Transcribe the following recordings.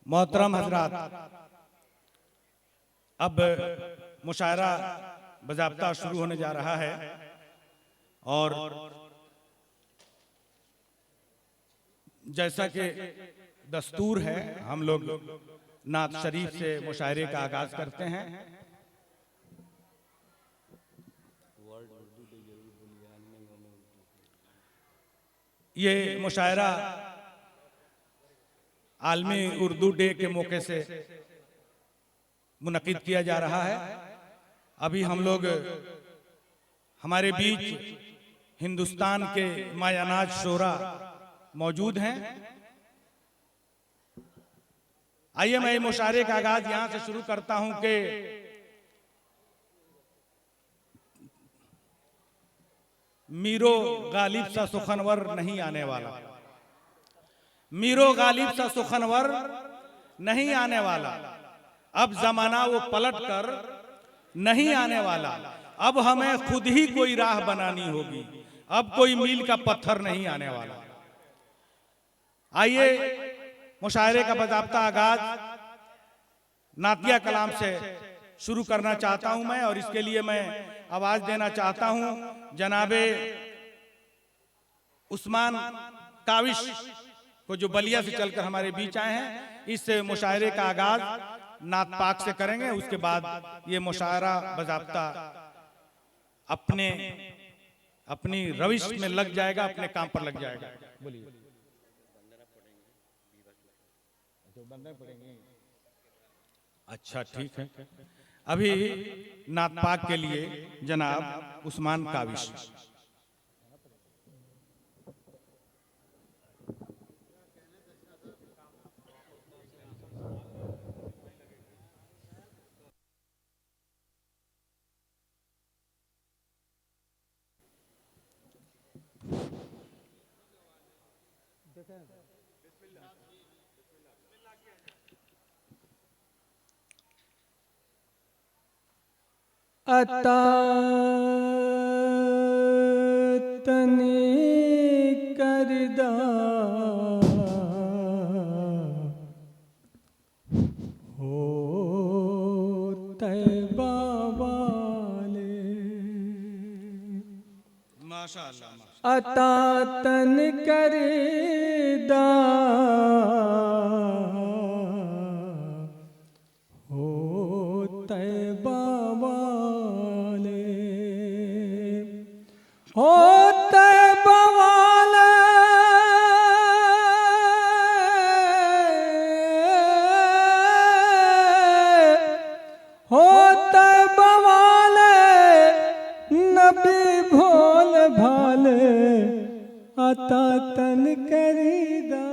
मोहतरम हजरात, अब मुशायरा बज़ाब्ता शुरू होने जा रहा है और जैसा कि दस्तूर है हम लोग नात शरीफ से मुशायरे का आगाज करते हैं। ये मुशायरा आलमी उर्दू डे के मौके से मुनक़िद किया जा रहा है। अभी हम लोग हमारे बीच हिंदुस्तान के मायानाज शोरा मौजूद हैं। आइए मैं मुशायरे का आगाज यहां से शुरू करता हूं कि मीरो गालिब सा सुखनवर नहीं आने वाला, मीरो गालिब सा सुखनवर नहीं आने वाला, अब जमाना वो पलट कर नहीं आने वाला, अब हमें खुद ही कोई राह बनानी होगी, अब कोई मील का पत्थर नहीं आने वाला। आइए मुशायरे का बाज़ाब्ता आगाज नातिया कलाम से शुरू करना चाहता हूं मैं, और इसके लिए मैं आवाज देना चाहता हूं जनाबे उस्मान काविश को, जो बलिया से चलकर हमारे बीच आए हैं। इस मुशायरे का आगाज नात पाक से करेंगे, उसके बाद ये मुशायरा बज़ाब्ता अपनी रविश में लग जाएगा, अपने काम पर लग जाएगा। बोलिए। अच्छा ठीक है। अभी नात पाक के लिए जनाब उस्मान काविश। अता तने करदा हो तैबा वाले, माशाअल्लाह। अता तन करदा हो तैबा होते बवाले, होते बवाले, नबी भोल भाले, अता तन करीदा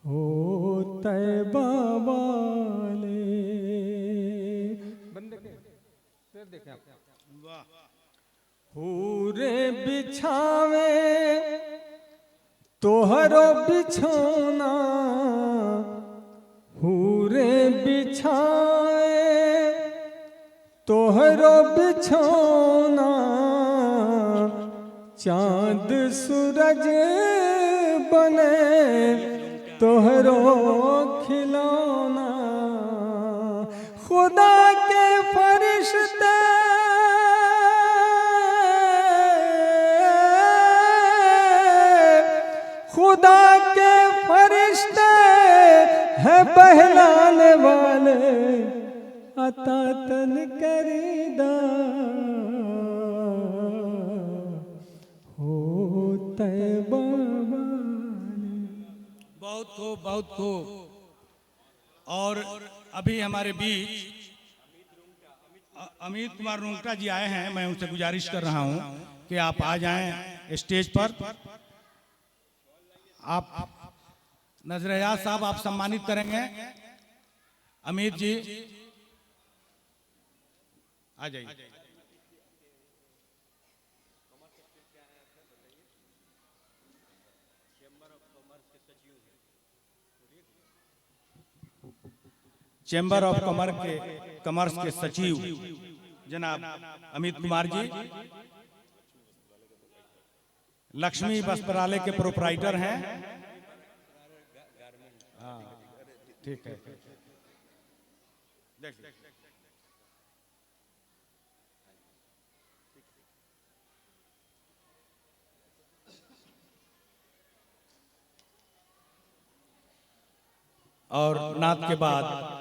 होते बवाले। पूरे बिछावे तोहरो बिछौना, पूरे बिछाए तोहरो बिछौना, चांद सूरज बने तोहरो खिलौना, खुदा के फरिश्ते खुदा के फरिश्ते हैं बहलाने वाले, अता तन करीदा हो तैबा वाले। बहुत खूब, बहुत खूब। और अभी हमारे बीच अमित कुमार रुंगटा जी आए हैं। मैं उनसे गुजारिश कर रहा हूं कि आप आ जाएं स्टेज पर। आप नजरिया साहब आप सम्मानित करेंगे। अमित जी आ जाइए। चैम्बर ऑफ कॉमर्स के सचिव जनाब अमित कुमार जी, लक्ष्मी वस्त्रालय के प्रोप्राइटर हैं ठीक है, देख और नात के बाद